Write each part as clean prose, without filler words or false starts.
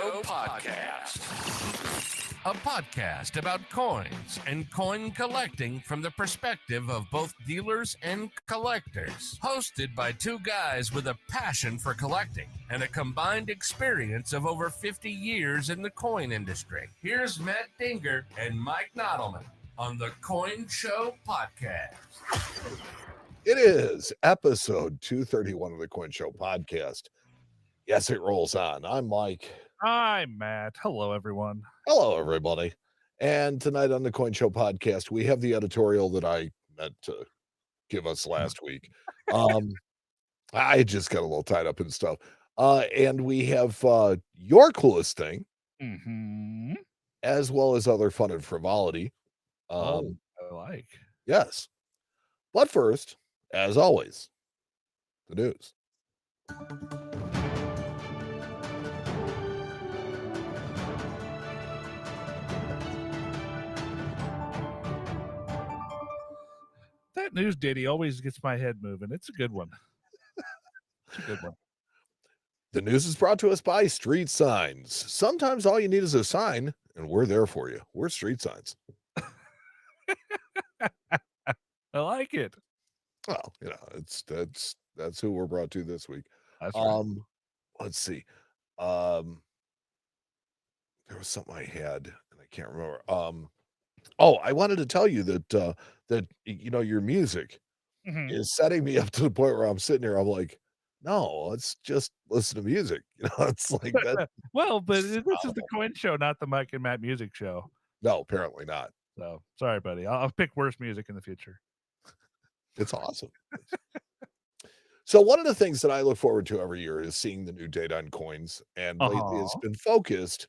Show Podcast. A podcast about coins and coin collecting from the perspective of both dealers and collectors. Hosted by two guys with a passion for collecting and a combined experience of over 50 years in the coin industry. Here's Matt Dinger and Mike Nottleman on the Coin Show Podcast. It is episode 231 of the Coin Show Podcast. Yes, it rolls on. I'm Mike. I'm Matt. Hello, everyone. Hello, everybody. And tonight on the Coin Show Podcast, we have the editorial that I meant to give us last week. I just got a little tied up in stuff. And we have your coolest thing, as well as other fun and frivolity. I like. Yes. But first, as always, the news. That news ditty always gets my head moving. It's a good one. It's a good one. The news is brought to us by Street Signs. Sometimes all you need is a sign, and we're there for you. We're Street Signs. I like it. Well, you know, that's who we're brought to this week. That's right. Let's see. There was something I had, and I can't remember. I wanted to tell you that that you know your music is setting me up to the point where I'm sitting here. I'm like, no, let's just listen to music. You know, it's like that. Well, but this is the Coin Show, not the Mike and Matt music show. No, apparently not. So sorry, buddy. I'll pick worse music in the future. It's awesome. So one of the things that I look forward to every year is seeing the new data on coins, and lately it's been focused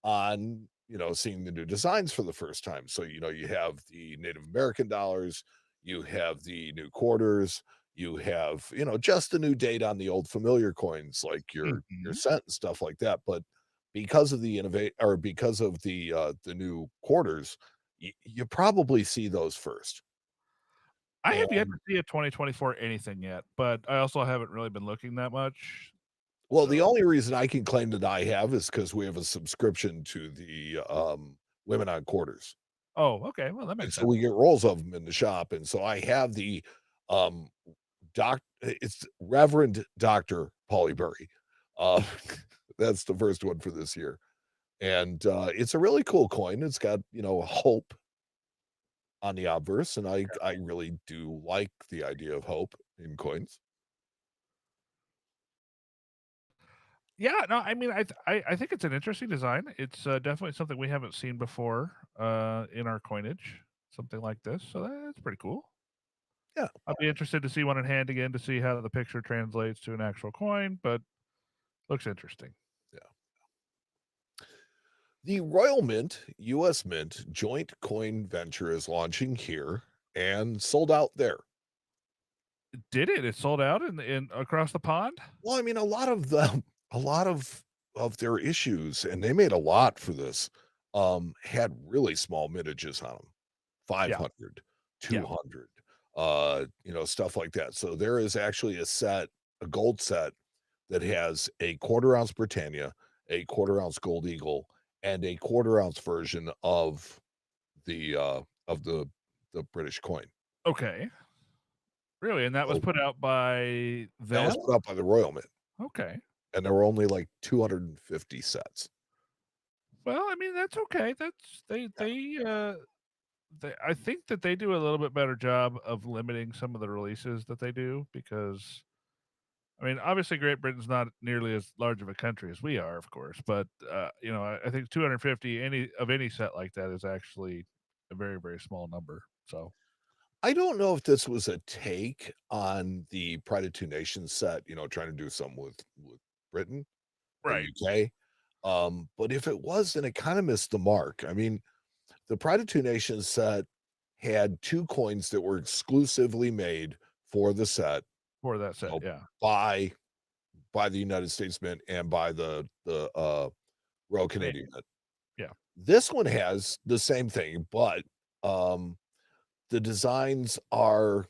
on, you know, seeing the new designs for the first time. So, you know, you have the Native American dollars, you have the new quarters, you have, you know, just the new data on the old familiar coins like your cent and stuff like that. But because of the because of the new quarters, you probably see those first. I have yet to see a 2024 anything yet, but I also haven't really been looking that much. Well, the only reason I can claim that I have is because we have a subscription to the Women on Quarters. Oh, okay. Well, that makes sense. So we get rolls of them in the shop, and so I have the it's Reverend Dr. Paulie Berry. That's the first one for this year, and it's a really cool coin. It's got, you know, hope on the obverse, and I really do like the idea of hope in coins. Yeah, no, I mean, I think it's an interesting design. It's definitely something we haven't seen before in our coinage, something like this. So that's pretty cool. Yeah, I'd be interested to see one in hand again to see how the picture translates to an actual coin, but looks interesting. Yeah. The Royal Mint, U.S. Mint joint coin venture is launching here and sold out there. Did it? It sold out in across the pond? Well, I mean, a lot of their issues, and they made a lot for this, had really small mintages on them, 500, 200, you know, stuff like that. So there is actually a gold set that has a 1/4 ounce Britannia, a 1/4 ounce Gold Eagle, and a 1/4 ounce version of the British coin. Okay. Really? And that was put out by them? That was put out by the Royal Mint. Okay. And there were only like 250 sets. Well, I mean, that's okay. That's I think that they do a little bit better job of limiting some of the releases that they do, because I mean, obviously Great Britain's not nearly as large of a country as we are, of course, but you know, I think 250 any set like that is actually a very, very small number. So I don't know if this was a take on the Pride of Two Nations set, you know, trying to do something with Britain or right. UK. But if it was, then it kind of missed the mark. I mean, the Pride of Two Nations set had 2 coins that were exclusively made for the set. For that set, you know, yeah. By the United States Mint and by the Royal Canadian Mint. Yeah. This one has the same thing, but the designs are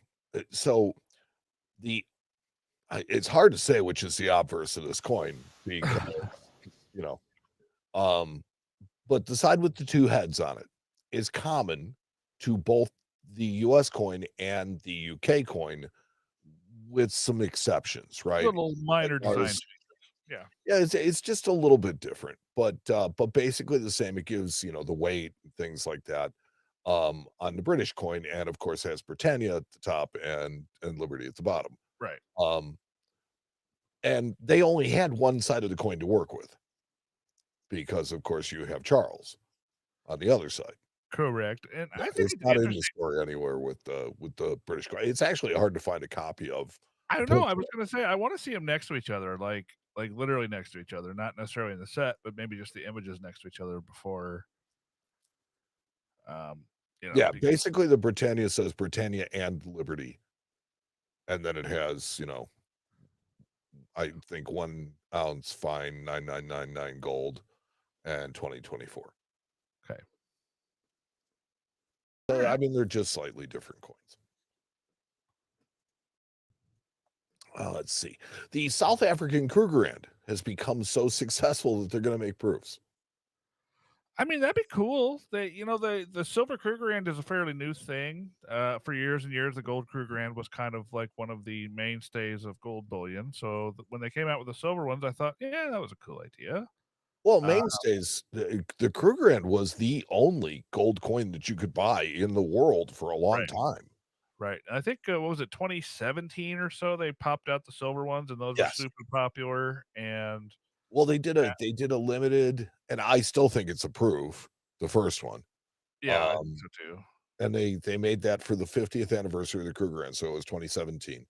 so it's hard to say which is the obverse of this coin because, you know, But the side with the two heads on it is common to both the US coin and the UK coin, with some exceptions, right? Little As minor far design as changes. Yeah. yeah, it's just a little bit different, but basically the same. It gives, the weight and things like that, on the British coin, and of course has Britannia at the top and Liberty at the bottom. Right. Um, and they only had one side of the coin to work with because, of course, you have Charles on the other side. Correct. And Yeah, I think it's it's not in the interesting. story anywhere with the British coin. It's actually hard to find a copy of I don't know. I picture. was gonna say I want to see them next to each other, like literally next to each other, not necessarily in the set, but maybe just the images next to each other before. Um, Yeah, because basically the Britannia says Britannia and Liberty, and then it has, I think 1 ounce fine, 9999 gold, and 2024. okay, all So, I right. mean, they're just slightly different coins. Let's see. The South African Krugerrand has become so successful that they're going to make proofs. I mean, that'd be cool. The silver Krugerrand is a fairly new thing. For years and years, the gold Krugerrand was kind of like one of the mainstays of gold bullion. So when they came out with the silver ones, I thought, yeah, that was a cool idea. Well, Uh, mainstays, the Krugerrand was the only gold coin that you could buy in the world for a long right, time. right. And I think what was it, 2017 or so? They popped out the silver ones, and those were Yes. super popular. And Well, they did a limited, and I still think it's a proof, the first one. yeah, I think Um, so too. and they made that for the 50th anniversary of the Krugerrand, so it was 2017.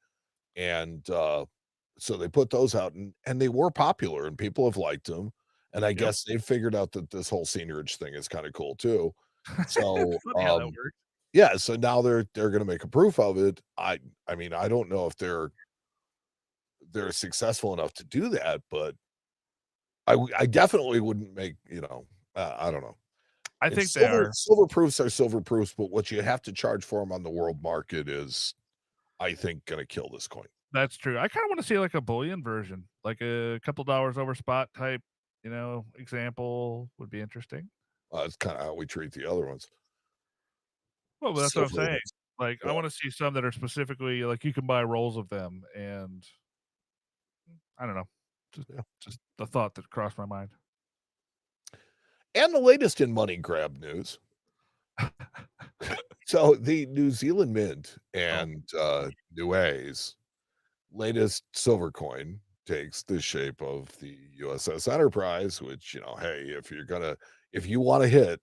And so they put those out, and they were popular, and people have liked them. And I Yep. guess they figured out that this whole seniorage thing is kind of cool too. It's So funny how that works. yeah, so now they're gonna make a proof of it. I mean, I don't know if they're successful enough to do that, but I definitely wouldn't make, I don't know. I It's think they silver are. silver proofs are silver proofs, but what you have to charge for them on the world market is, I think, gonna kill this coin. That's true. I kinda wanna see, like, a bullion version, like a couple dollars over spot type, example would be interesting. It's kinda how we treat the other ones. Well, but that's what I'm Silver saying. ones. Like, I Yeah. wanna see some that are specifically like, you can buy rolls of them, and I don't know. Just Yeah. just the thought that crossed my mind. And the latest in money grab news. So the New Zealand Mint Oh, and gosh. Niue's latest silver coin takes the shape of the USS Enterprise, which, hey, if you want to hit,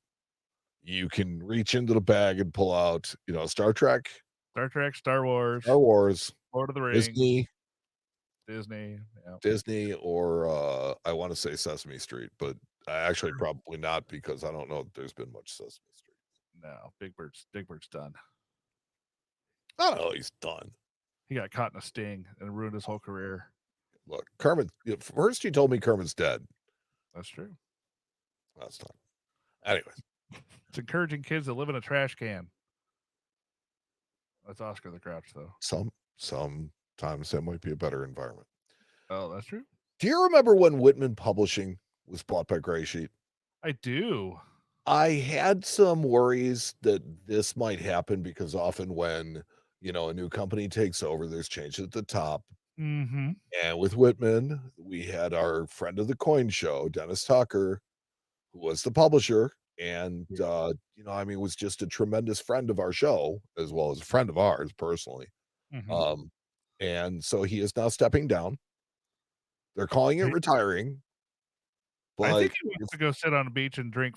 you can reach into the bag and pull out, Star Trek, Star Trek, Star Star Wars, Wars, Lord of the Rings, Disney, Disney, yeah. Disney, or I want to say Sesame Street, but actually probably not because I don't know if there's been much Sesame Street. No, Big Bird's done. I don't know, he's done. He got caught in a sting and ruined his whole career. Look, Kermit. First, you told me Kermit's dead. That's true. That's not. Anyways, It's encouraging kids to live in a trash can. That's Oscar the Grouch, though. sometimes that might be a better environment. Oh, that's true? Do you remember when Whitman Publishing was bought by Gray Sheet? I do. I had some worries that this might happen because often when, a new company takes over, there's change at the top. Mhm. And with Whitman, we had our friend of the coin show, Dennis Tucker, who was the publisher. And, Yeah. I mean, was just a tremendous friend of our show, as well as a friend of ours personally. Mhm. Um, and so he is now stepping down. They're calling it Hey, retiring, I but think he wants to go sit on a beach and drink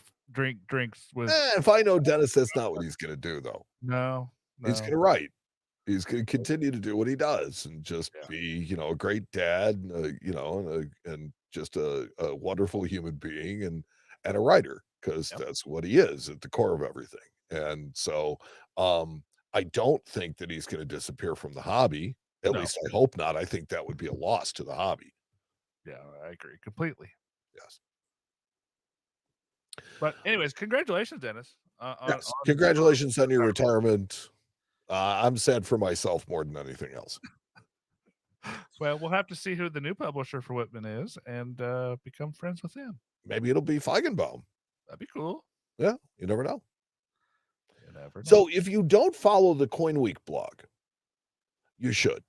drinks with if I know Dennis, that's not what he's gonna do, though. No, He's no. gonna write. He's gonna continue to do what he does and just Yeah. be, a great dad, and and just a wonderful human being and a writer, because Yep. that's what he is at the core of everything. And so, I don't think that he's gonna disappear from the hobby. At No. least I hope not. I think that would be a loss to the hobby. Yeah, I agree completely. Yes. But anyways, congratulations, Dennis, Yes. on Congratulations on your retirement. retirement. I'm sad for myself more than anything else. Well, we'll have to see who the new publisher for Whitman is and, become friends with them. maybe it'll be Feigenbaum. That'd be cool. Yeah, you never know. You never know. So if you don't follow the Coin Week blog, you should.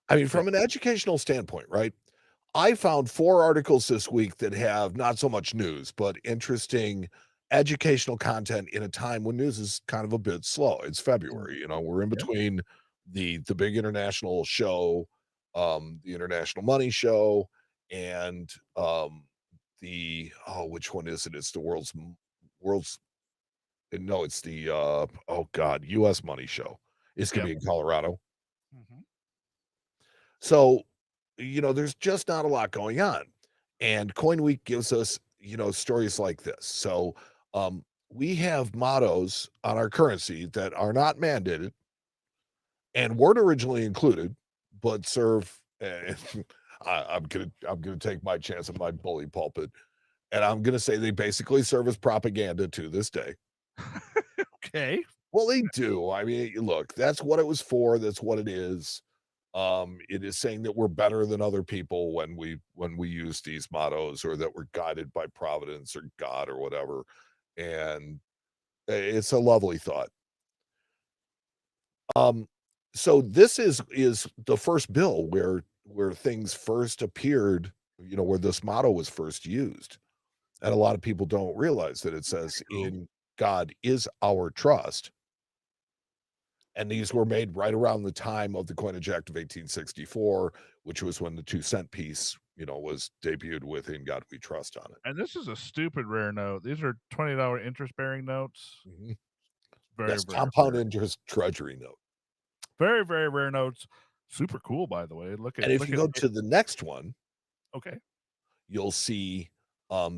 I mean, from an educational standpoint, right? I found 4 articles this week that have not so much news, but interesting educational content in a time when news is kind of a bit slow. It's February, we're in Yeah. between the big international show, the International Money Show, and which one is it? It's the world's no, it's the US Money Show. It's gonna be in Colorado. Mhm. So, there's just not a lot going on. And Coin Week gives us, stories like this. So, we have mottos on our currency that are not mandated and weren't originally included, but serve. I'm gonna take my chance at my bully pulpit, and I'm gonna say they basically serve as propaganda to this day. Okay. Well, they do. I mean, look, that's what it was for. That's what it is. It is saying that we're better than other people when we use these mottos, or that we're guided by providence or God or whatever. And it's a lovely thought. So this is the first bill where things first appeared, where this motto was first used. And a lot of people don't realize that it says, "In God is our trust." And these were made right around the time of the Coinage Act of 1864, which was when the 2-cent piece, was debuted with "In God We Trust" on it. And this is a stupid rare note. These are $20 interest-bearing notes. Mhm. Very, Yes, very compound rare. interest treasury note. Very, very rare notes. Super cool, by the way. And if you go to the next one, okay. you'll see,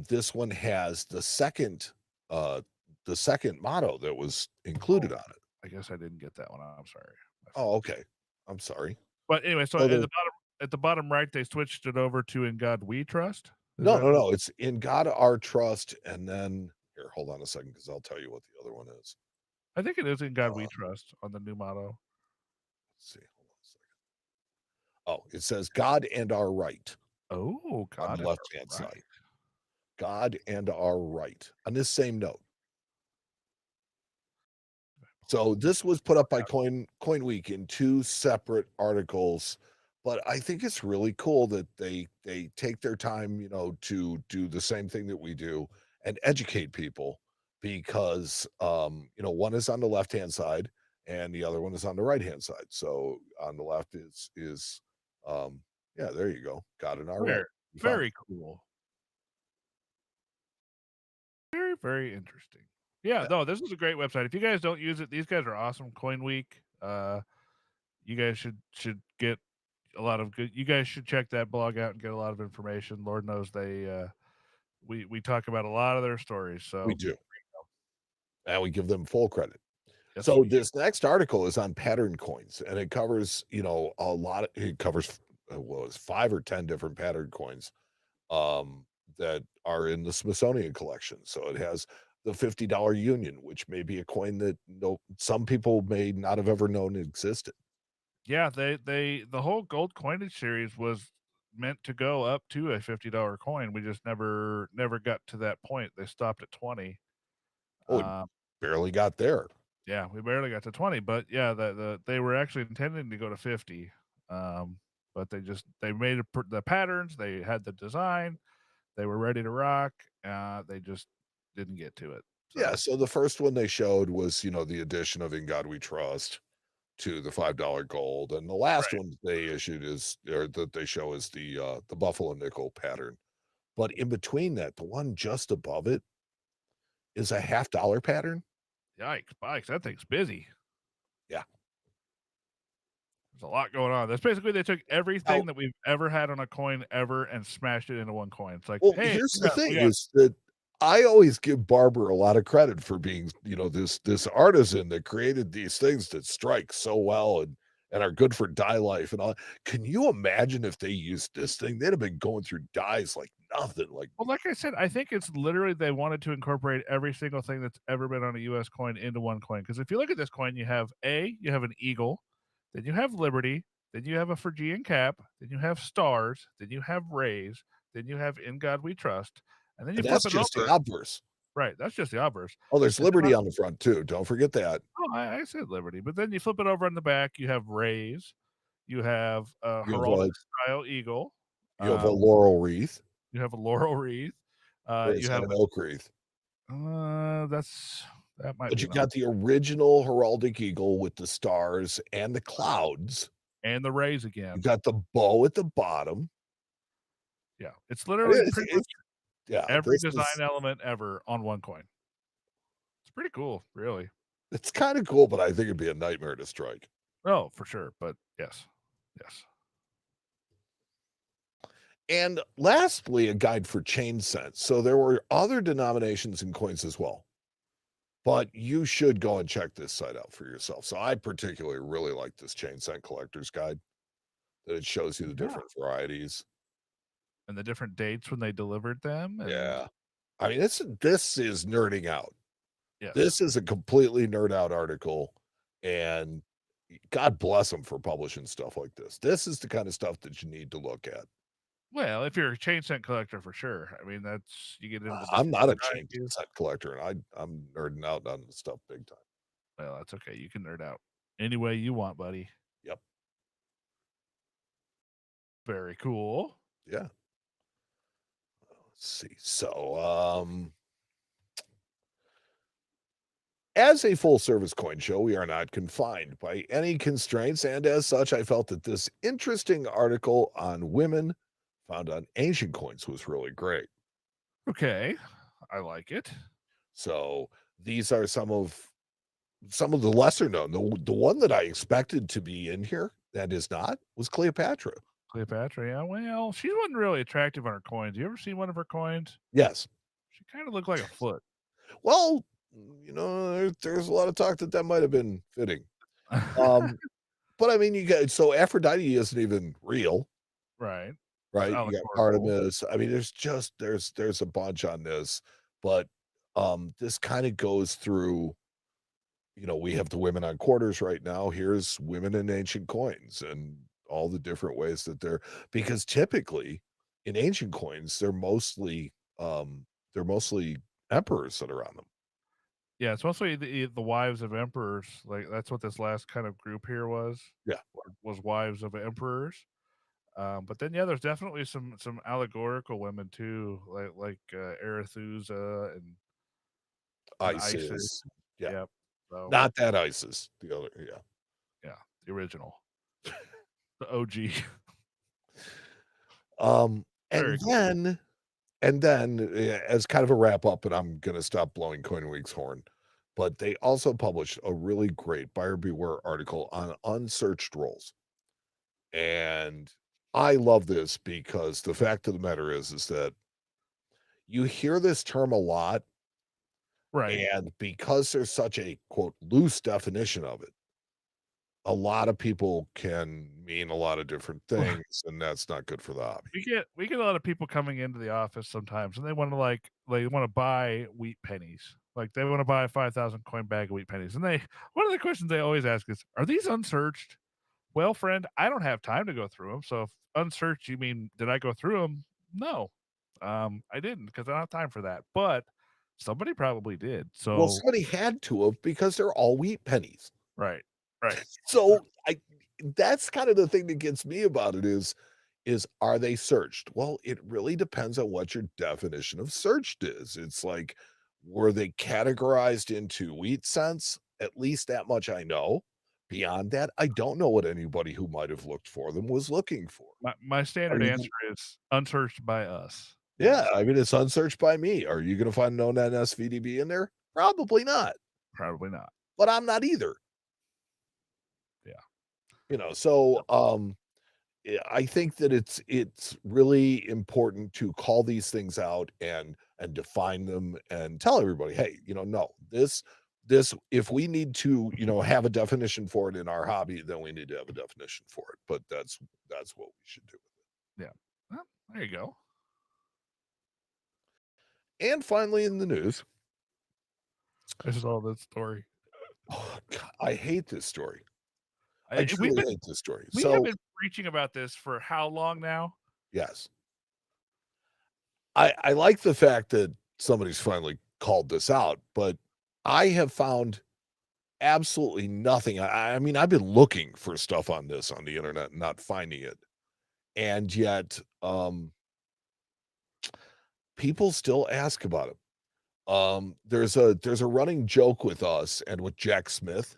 this one has the second motto that was included on it. I guess I didn't get that one. I'm sorry. Oh, okay. I'm sorry. But anyway, so So at the bottom right, they switched it over to "In God We Trust." Is no, that no, no, it's "In God Our Trust," and then here, hold on a second, because I'll tell you what the other one is. I think it is "In God We Trust" on the new motto. Let's see, hold on a second. Oh, it says "God and our right" Oh, on God. the left-hand side. God and our right on this same note. So this was put up by Coin Week in 2 separate articles, but I think it's really cool that they take their time, to do the same thing that we do and educate people, because one is on the left-hand side and the other one is on the right-hand side. So on the left is yeah, there you go. Got it all right. You found Very cool. Very, very interesting. Yeah, no, this is a great website. If you guys don't use it, these guys are awesome. Coin Week. You guys should get a lot of good. You guys should check that blog out and get a lot of information. Lord knows we talk about a lot of their stories. So We do. And we give them full credit. yes, So we do. this next article is on pattern coins, and it covers, it covers, it's 5 or 10 different pattern coins, that are in the Smithsonian collection. So it has the $50 Union, which may be a coin that some people may not have ever known existed. Yeah, the whole gold coinage series was meant to go up to a $50 coin. We just never got to that point. They stopped at 20. Oh, it barely got there. Yeah, we barely got to 20, but yeah, they were actually intending to go to 50. But they made the patterns, they had the design, they were ready to rock. They just didn't get to it. So. Yeah, so the first one they showed was, the addition of "In God We Trust" to the $5 gold, and the last one they issued that they show is the buffalo nickel pattern. But in between that, the one just above it is a $half-dollar pattern. Yikes, bikes, that thing's busy. Yeah. There's a lot going on. That's basically they took everything that we've ever had on a coin ever and smashed it into one coin. It's like, Well, hey, here's the thing is that I always give Barber a lot of credit for being, this artisan that created these things that strike so well and are good for dye life and all. Can you imagine if they used this thing? They'd have been going through dyes like nothing. Like, well, like I said, I think it's literally they wanted to incorporate every single thing that's ever been on a US coin into one coin. Because if you look at this coin, you have an eagle, then you have liberty, then you have a Phrygian cap, then you have stars, then you have rays, then you have "In God We Trust," And then you that's flip it just the over. obverse. Right, that's just the obverse. Oh, there's And then Liberty on the front too. Don't forget that. I said Liberty, but then you flip it over in the back, you have rays, you have a You have heraldic style eagle, a laurel wreath, you have a laurel wreath, or is you that have an oak wreath? that might But be you an got the original heraldic eagle with the stars and the clouds. and the rays You again. got the bow at the bottom. Yeah, it's I literally mean, pretty much yeah, every this design is element ever on one coin. It's pretty cool, really. it's kind of cool, but I think it'd be a nightmare to strike. Oh, for sure, but yes. And lastly, a guide for chain sense. So there were other denominations in coins as well, but you should go and check this site out for yourself. So I particularly really like this chain scent collector's guide that it shows you the different varieties. And the different dates when they delivered them. And Yeah. I mean, this is nerding out. yes. This is a completely nerd out article, and God bless them for publishing stuff like this. This is the kind of stuff that you need to look at. Well, if you're a chain scent collector, for sure. I mean, that's you get into. I'm not a chain varieties. scent collector, and I'm nerding out on the stuff big time. Well, that's okay. You can nerd out any way you want, buddy. Yep. Very cool. Yeah. Let's see. So, as a full service coin show, we are not confined by any constraints, and as such, I felt that this interesting article on women found on ancient coins was really great. Okay, I like it. So these are some of the lesser known. The one that I expected to be in here that is not was Cleopatra. Cleopatra, yeah. Well, she wasn't really attractive on her coins. You ever seen one of her coins? Yes. She kind of looked like a foot. Well, there's a lot of talk that might have been fitting. But I mean, you got so Aphrodite isn't even real, right? right? You got Artemis. I mean, there's a bunch on this, but this kind of goes through. We have the women on quarters right now. Here's women in ancient coins and all the different ways that because typically in ancient coins they're mostly emperors that are on them. Yeah, it's mostly the wives of emperors. Like that's what this last kind of group here was. Yeah, was wives of emperors. But then there's definitely some allegorical women too, like Arethusa and Isis. Yeah. Yep. So, not that Isis. The other, yeah. Yeah, the original. The OG. And then as kind of a wrap up, and I'm gonna stop blowing Coin Week's horn, but they also published a really great buyer beware article on unsearched rolls. And I love this because the fact of the matter is that you hear this term a lot. Right. And because there's such a quote loose definition of it, a lot of people can mean a lot of different things, and that's not good for the hobby. We get a lot of people coming into the office sometimes, and they want to buy wheat pennies. Like they want to buy a 5,000 coin bag of wheat pennies, and one of the questions they always ask is, "Are these unsearched?" Well, friend, I don't have time to go through them. So if unsearched, you mean did I go through them? No, I didn't because I don't have time for that. But somebody probably did. So well, somebody had to have because they're all wheat pennies. Right. So that's kind of the thing that gets me about it is are they searched? Well, it really depends on what your definition of searched is. It's like, were they categorized into wheat cents? At least that much I know. Beyond that, I don't know what anybody who might have looked for them was looking for. My standard answer is unsearched by us. Yeah, I mean, it's unsearched by me. Are you going to find known NSVDB in there? Probably not. Probably not. But I'm not either. Yeah. So I think that it's really important to call these things out and define them and tell everybody, hey, no, this if we need to, have a definition for it in our hobby, then we need to have a definition for it. But that's what we should do with it. Yeah. Well, there you go. And finally in the news. This is all that story. Oh, God, I hate this story. I truly hate this story. We have been preaching about this for how long now? Yes. I like the fact that somebody's finally called this out, but I have found absolutely nothing. I mean, I've been looking for stuff on this on the internet and not finding it. And yet, people still ask about it. There's a running joke with us and with Jack Smith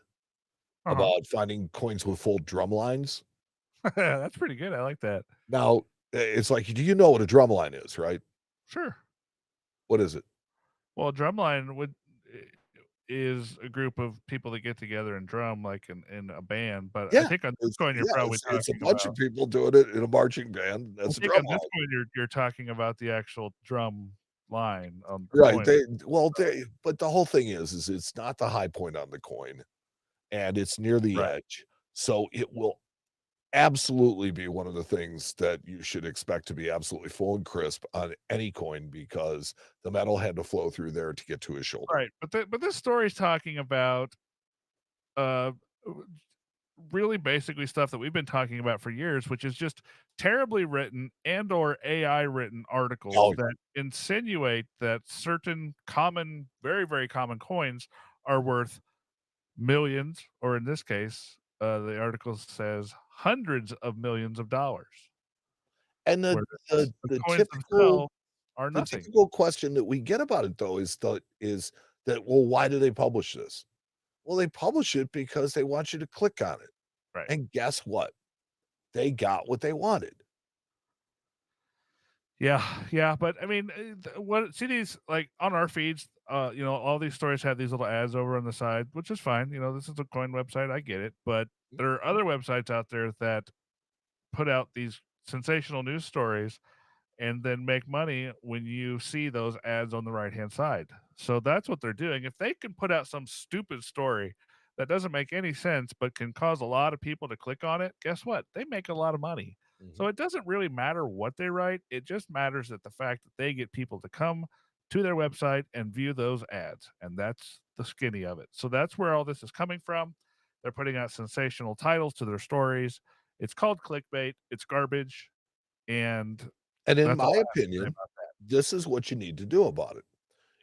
Uh-huh. about finding coins with full drum lines. That's pretty good. I like that. Now, it's like, do you know what a drum line is, right? Sure. What is it? Well, drumline is a group of people that get together and drum like in a band, but I Yeah, think on this coin you're probably it's a talking bunch about of people doing it in a marching band. I That's a think drum on this line. coin you're talking about the actual drum line on the Right, coin. but the whole thing is it's not the high point on the coin, and it's near the Right. edge, so it will absolutely be one of the things that you should expect to be absolutely full and crisp on any coin because the metal had to flow through there to get to his shoulder. Right. But this story's talking about uh really basically stuff that we've been talking about for years, which is just terribly written and or AI written articles Oh, that insinuate that certain common, very, very common coins are worth millions, or in this case, the article says hundreds of millions of dollars, and whereas the the coins typical themselves are nothing. question that we get about it though is that, "Well, why do they publish this?" Well, they publish it because they want you to click on it, Right. and guess what? They got what they wanted. Yeah, yeah, but I mean, what see these like on our feeds, all these stories have these little ads over on the side, which is fine. This is a coin website, I get it, but there are other websites out there that put out these sensational news stories and then make money when you see those ads on the right hand side. So that's what they're doing. If they can put out some stupid story that doesn't make any sense but can cause a lot of people to click on it, guess what? They make a lot of money. So Mhm. it doesn't really matter what they write. It just matters that the fact that they get people to come to their website and view those ads. And that's the skinny of it. So that's where all this is coming from. They're putting out sensational titles to their stories. It's called clickbait. It's garbage. And And in that's all my I have to say opinion, about that. this is what you need to do about it,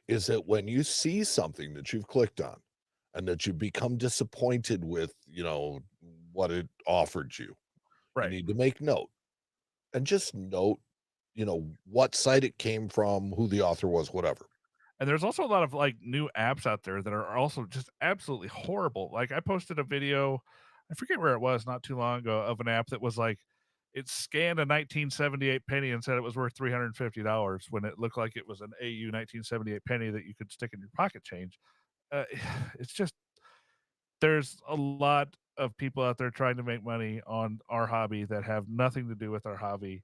is that when you see something that you've clicked on and that you become disappointed with, what it offered you, you Right. need to make note and just note, what site it came from, who the author was, whatever. And there's also a lot of, like, new apps out there that are also just absolutely horrible. Like, I posted a video, I forget where it was not too long ago, of an app that was like, it scanned a 1978 penny and said it was worth $350 when it looked like it was an AU 1978 penny that you could stick in your pocket change. Uh, it's just there's a lot of people out there trying to make money on our hobby that have nothing to do with our hobby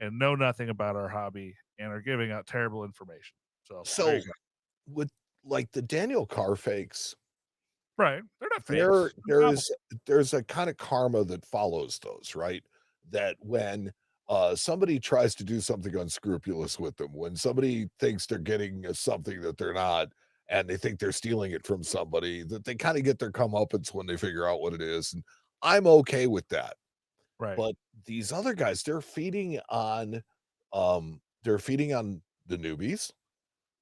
and know nothing about our hobby and are giving out terrible information. So, there you So go. with like the Daniel Carr fakes, Right, they're not there fakes, they're novel. there's a kind of karma that follows those, right? That when somebody tries to do something unscrupulous with them, when somebody thinks they're getting something that they're not, and they think they're stealing it from somebody, that they kind of get their comeuppance when they figure out what it is. And I'm okay with that. Right. But these other guys, they're feeding on the newbies,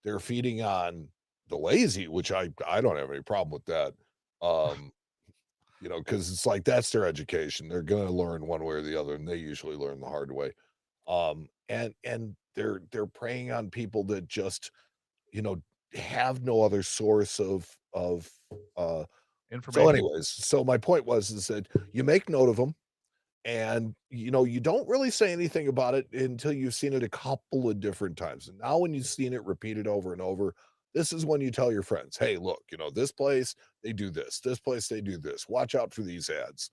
they're feeding on the lazy, which I don't have any problem with that. Um, because it's like that's their education. They're gonna learn one way or the other, and they usually learn the hard way. And they're preying on people that just, you know, have no other source of uh so Information. anyways, so my point was is that you make note of them and you don't really say anything about it until you've seen it a couple of different times. And now when you've seen it repeated over and over, this is when you tell your friends, hey, look, this place they do this place they do this, watch out for these ads,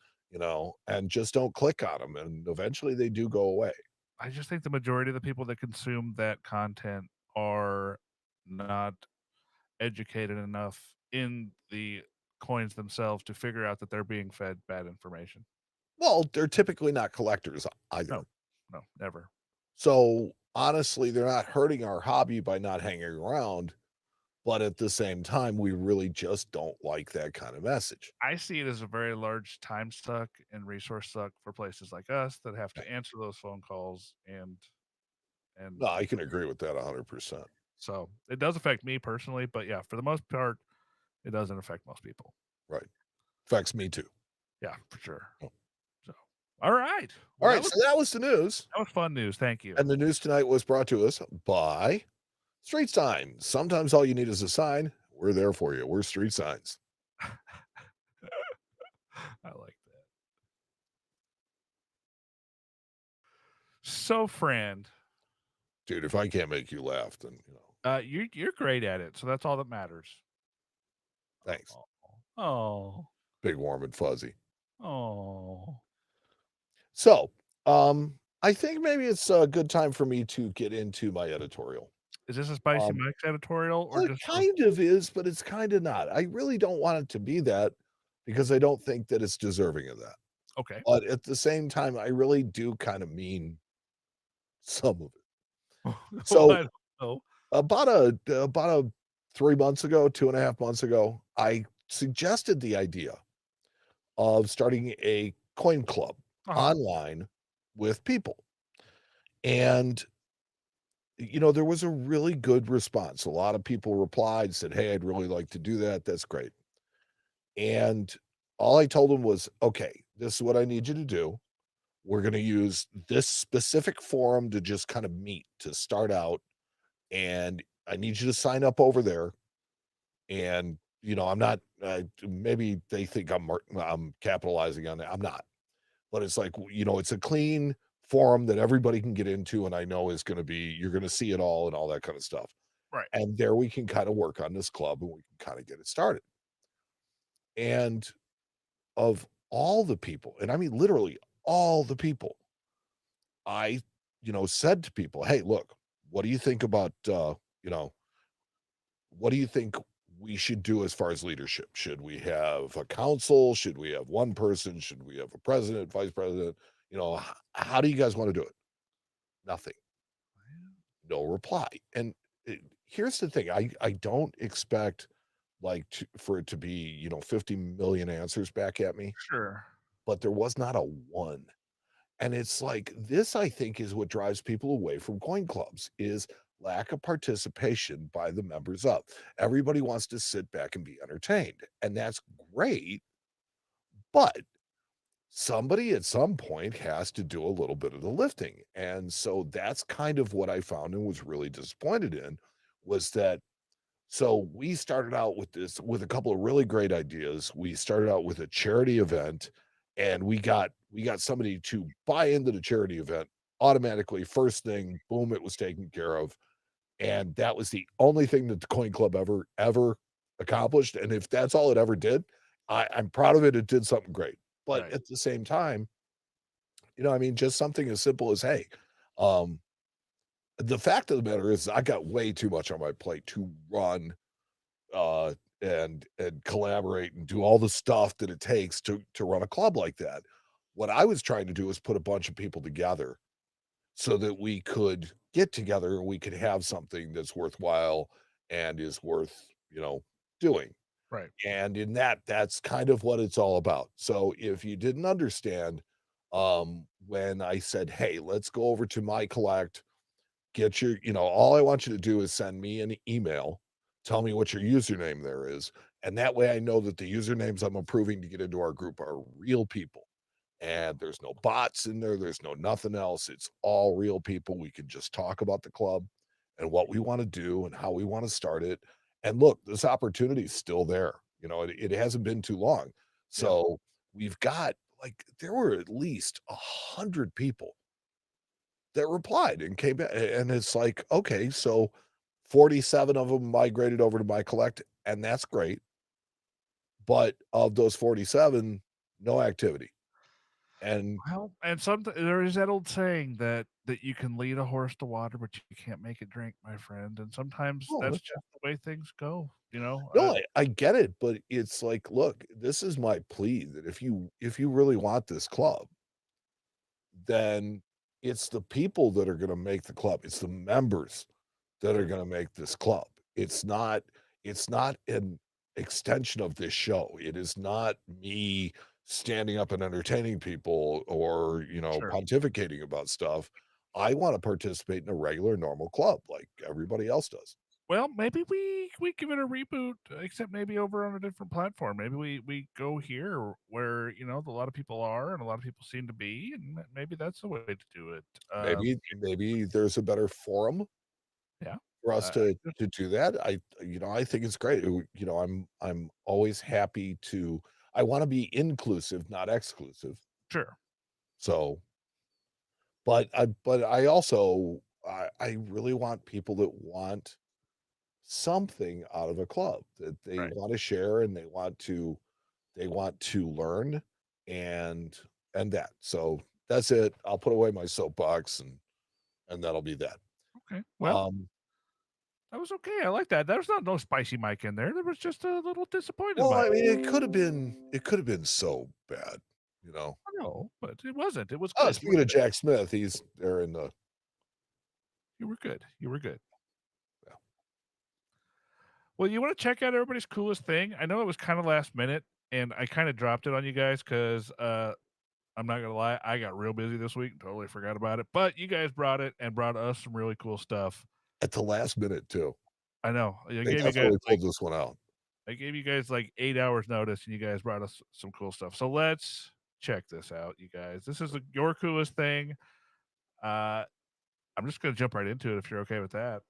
and just don't click on them, and eventually they do go away. I just think the majority of the people that consume that content are not educated enough in the coins themselves to figure out that they're being fed bad information. Well, they're typically not collectors No, either. no, never. So honestly, they're not hurting our hobby by not hanging around, but at the same time we really just don't like that kind of message. I see it as a very large time suck and resource suck for places like us that have to answer those phone calls and And No, I can agree with that 100%. so it does affect me personally, but yeah, for the most part, it doesn't affect most people. Right. Affects me too. Yeah, for sure. Oh. So, all right. All Well, right, so that was the news. that was fun news. Thank you. And the news tonight was brought to us by Street Signs. Sometimes all you need is a sign. We're there for you. We're Street Signs. I like that. So, friend, Dude, if I can't make you laugh, then, you're great at it, so that's all that matters. thanks. Oh, Big, warm, and fuzzy. oh. So, I think maybe it's a good time for me to get into my editorial. Is this a Spicy Um, Mike's editorial or Well, it just kind of is, but it's kind of not. I really don't want it to be that because I don't think that it's deserving of that. okay? But at the same time, I really do kind of mean some of it. Well, So I don't know. about 3 months ago, 2.5 months ago, I suggested the idea of starting a coin club online with people. And there was a really good response. A lot of people replied, said, "Hey, I'd really like to do that. That's great." And all I told them was, "Okay, this is what I need you to do. We're going to use this specific forum to just kind of meet to start out. And I need you to sign up over there. And, I'm not, maybe they think I'm capitalizing on that. I'm not. But it's like, it's a clean forum that everybody can get into. And I know is going to be, you're going to see it all and all that kind of stuff. Right. And there we can kind of work on this club and we can kind of get it started. And of all the people, and I mean literally all the people, I, said to people, "Hey, look, what do you think about, what do you think we should do as far as leadership? Should we have a council? Should we have one person? Should we have a president, vice president? How do you guys want to do it?" Nothing. No reply. And here's the thing. I don't expect for it to be, 50 million answers back at me, Sure. but there was not a one. And it's like this, I think, is what drives people away from coin clubs is lack of participation by the members of. Everybody wants to sit back and be entertained, and that's great, but somebody at some point has to do a little bit of the lifting. And so that's kind of what I found and was really disappointed in was that so we started out with a couple of really great ideas. We started out with a charity event and we got somebody to buy into the charity event automatically. First thing, boom, it was taken care of. And that was the only thing that the coin club ever accomplished. And if that's all it ever did, I'm proud of it. It did something great. But Right. at the same time, I mean, just something as simple as, hey, um, the fact of the matter is I got way too much on my plate to run uh and collaborate and do all the stuff that it takes to run a club like that. What I was trying to do is put a bunch of people together so that we could get together and we could have something that's worthwhile and is worth, doing. Right. And in that's kind of what it's all about. So if you didn't understand when I said, "Hey, let's go over to my collect, get your, all I want you to do is send me an email. Tell me what your username there is. And that way I know that the usernames I'm approving to get into our group are real people. And there's no bots in there. There's no nothing else. It's all real people. We can just talk about the club and what we want to do and how we want to start it. And look, this opportunity is still there. It hasn't been too long. So we've got there were at least 100 people that replied and came back. And it's like, okay, so 47 of them migrated over to my collect, and that's great. But of those 47, no activity. And Well, and there is that old saying that you can lead a horse to water, but you can't make it drink, my friend. And sometimes oh, that's just the way things go. no, I get it, but it's like, look, this is my plea that if you really want this club, then it's the people that are going to make the club. It's the members that are going to make this club. It's not an extension of this show. It is not me standing up and entertaining people or, Sure. pontificating about stuff. I want to participate in a regular, normal club like everybody else does. Well, maybe we give it a reboot, except maybe over on a different platform. Maybe we go here where a lot of people are and a lot of people seem to be, and maybe that's the way to do it. Maybe there's a better forum Yeah, for us I to do that. I think it's great. I'm always happy to. I want to be inclusive, not exclusive. sure. So, but I also I really want people that want something out of a club, that they Right. want to share and they want to learn and that. So that's it. I'll put away my soapbox and that'll be that. Okay. Well, Um, that was okay. I like that. There's not no spicy mic in there. There was just a little disappointed well, mic. I mean, it could have been so bad, you know. No, but it wasn't. It was Oh, good. You were speaking of good. Jack Smith, he's there in the You were good. You were good. yeah. Well, you want to check out everybody's coolest thing? I know it was kind of last minute, and I kind of dropped it on you guys because I'm not gonna lie, I got real busy this week and totally forgot about it. But you guys brought it and brought us some really cool stuff. At the last minute too. I know. They definitely pulled this one out. I gave you guys like 8 hours notice, and you guys brought us some cool stuff. So let's check this out, you guys. This is your coolest thing. I'm just gonna jump right into it if you're okay with that.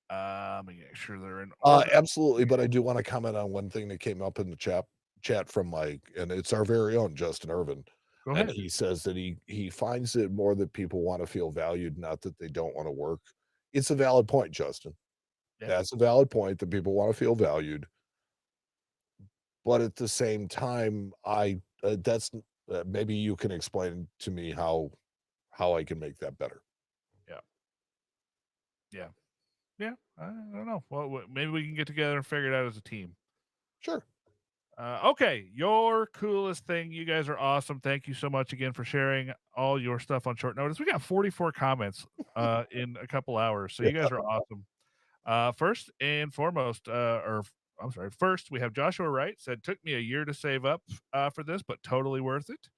Let me make sure they're in order. Absolutely, but I do want to comment on one thing that came up in the chat from Mike, and it's our very own Justin Irvin. Go And ahead. he says that he finds it more that people want to feel valued, not that they don't want to work. It's a valid point, Justin. Yeah. That's a valid point that people want to feel valued. But at the same time, that's maybe you can explain to me how I can make that better. Yeah. Yeah. Yeah. I don't know. Well, maybe we can get together and figure it out as a team. Sure. Okay, your coolest thing. You guys are awesome. Thank you so much again for sharing all your stuff on short notice. We got 44 comments in a couple hours, so you guys are awesome. First and foremost, I'm sorry. First, we have Joshua Wright said, "Took me a year to save up for this, but totally worth it."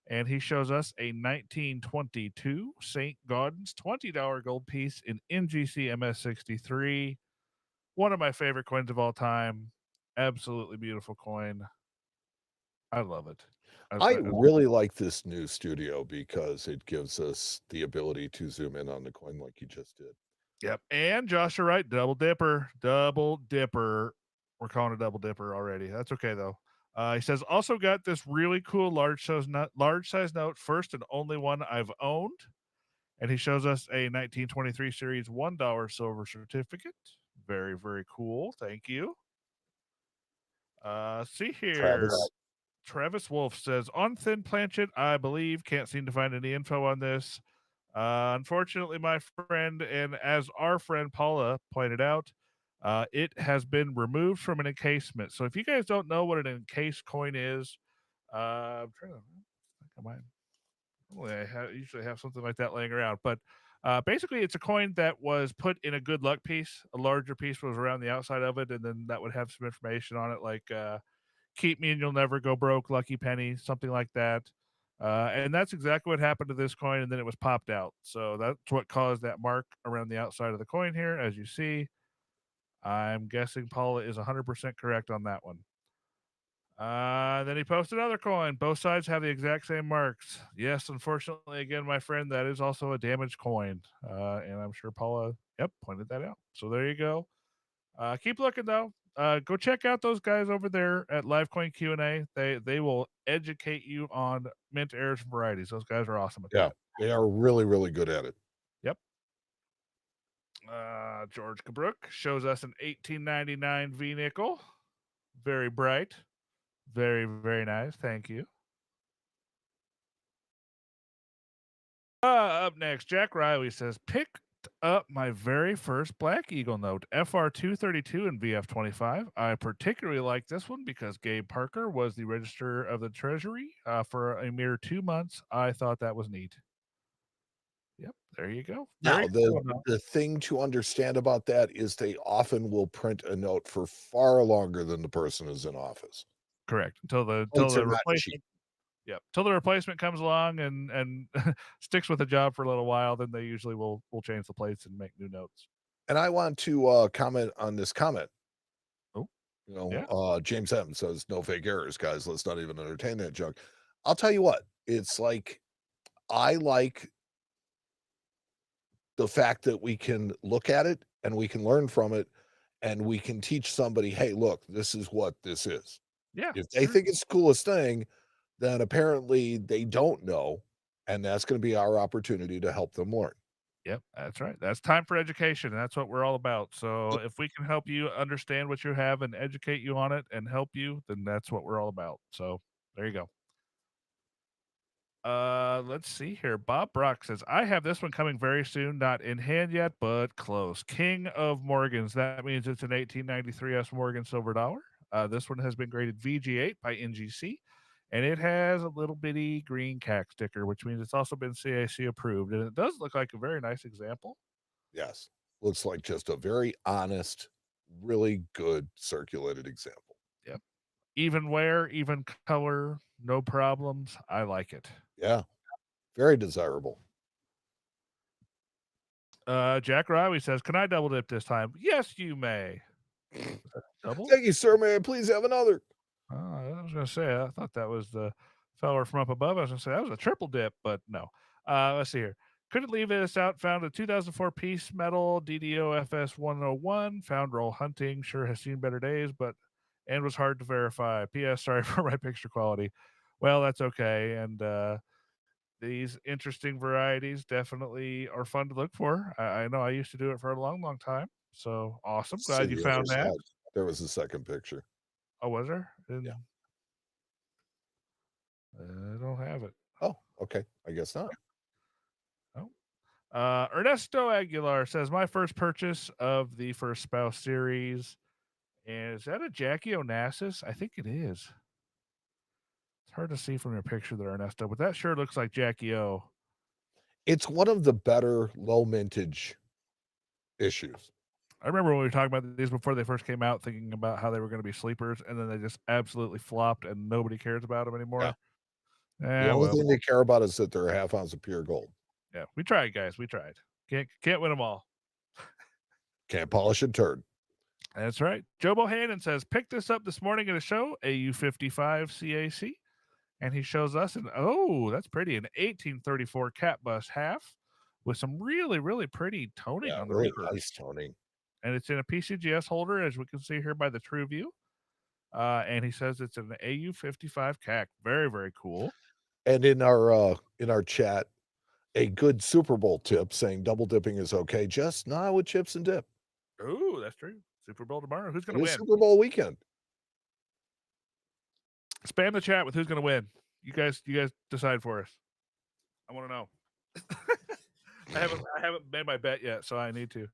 And he shows us a 1922 St. Gaudens $20 gold piece in NGC MS63. One of my favorite coins of all time. Absolutely beautiful coin. I love it. I really like this new studio because it gives us the ability to zoom in on the coin like you just did. Yep. And Joshua Wright, double dipper, double dipper. We're calling it double dipper already. That's okay though. He says also got this really cool large size note, first and only one I've owned. And he shows us a 1923 series $1 silver certificate. Very, very cool. Thank you. See here. Travis Wolf says, on thin planchet, I believe. Can't seem to find any info on this. Unfortunately, my friend, and as our friend Paula pointed out, it has been removed from an encasement. So if you guys don't know what an encased coin is, I'm trying to think I might. Usually have something like that laying around, but basically it's a coin that was put in a good luck piece. A larger piece was around the outside of it, and then that would have some information on it, like keep me and you'll never go broke, lucky penny, something like that. And that's exactly what happened to this coin, and then it was popped out. So that's what caused that mark around the outside of the coin here, as you see. I'm guessing Paula is 100% correct on that one. Then he posted another coin. Both sides have the exact same marks. Yes, unfortunately, again, my friend, that is also a damaged coin. And I'm sure Paula, pointed that out. So there you go. Keep looking though. Go check out those guys over there at Livecoin Q&A. They will educate you on mint errors and varieties. Those guys are awesome at that. They are really, really good at it. Yep. George Kabrook shows us an 1899 V nickel. Very bright. Very, very nice. Thank you. Up next, Jack Riley says, picked up my very first Black Eagle note, FR 232 and VF 25. I particularly like this one because Gabe Parker was the Register of the Treasury for a mere 2 months. I thought that was neat. Yep, there you go. Now, the thing to understand about that is they often will print a note for far longer than the person is in office. Correct. Until the Notes are not replacement. cheap. Yep. Till the replacement comes along and sticks with the job for a little while, then they usually will change the plates and make new notes. And I want to comment on this comment. Oh, yeah. James M says, "No fake errors, guys. Let's not even entertain that junk." I'll tell you what, it's like I like the fact that we can look at it and we can learn from it and we can teach somebody, "Hey, look, this is what this is." Yeah. If they think it's the coolest thing, then apparently they don't know, and that's gonna be our opportunity to help them learn. Yep, that's right. That's time for education, and that's what we're all about. So if we can help you understand what you have and educate you on it and help you, then that's what we're all about. So there you go. Let's see here. Bob Brock says, I have this one coming very soon, not in hand yet, but close. King of Morgans. That means it's an 1893 S Morgan silver dollar. This one has been graded VG8 by NGC, and it has a little bitty green CAC sticker, which means it's also been CAC approved. And it does look like a very nice example. Yes. Looks like just a very honest, really good circulated example. Yep. Even wear, even color, no problems. I like it. Yeah. Very desirable. Jack Riley says, can I double dip this time? Yes, you may. Double? Thank you, sir. May I please have another? Oh, I was going to say, I thought that was the feller from up above. I was going to say that was a triple dip, but no. Let's see here. Couldn't leave this out. Found a 2004 piece metal DDO FS 101. Found roll hunting. Sure has seen better days, and was hard to verify. P.S. Sorry for my picture quality. Well, that's okay. And these interesting varieties definitely are fun to look for. I know I used to do it for a long, long time. So awesome. See Glad you the other found that. side. There was a second picture. Oh, was there? Yeah. I don't have it. Oh, okay. I guess not. Oh. Ernesto Aguilar says, my first purchase of the First Spouse series. And is that a Jackie Onassis? I think it is. It's hard to see from your picture there, Ernesto, but that sure looks like Jackie O. It's one of the better low mintage issues. I remember when we were talking about these before they first came out, thinking about how they were going to be sleepers, and then they just absolutely flopped, and nobody cares about them anymore. The only thing they care about is that they're a half ounce of pure gold. Yeah, we tried, guys. We tried. Can't win them all. Can't polish a turd. That's right. Joe Bohannon says, picked this up this morning at a show, AU55 CAC. And he shows us that's pretty, an 1834 cat bust half with some really, really pretty toning on the really reaper. nice toning. And it's in a PCGS holder, as we can see here by the True View. And he says it's an AU55 CAC. Very, very cool. And in our chat, a good Super Bowl tip saying double dipping is okay, just not with chips and dip. Oh, that's true. Super Bowl tomorrow. Who's going to win? Super Bowl weekend. Spam the chat with who's going to win. You guys decide for us. I want to know. I haven't made my bet yet, so I need to.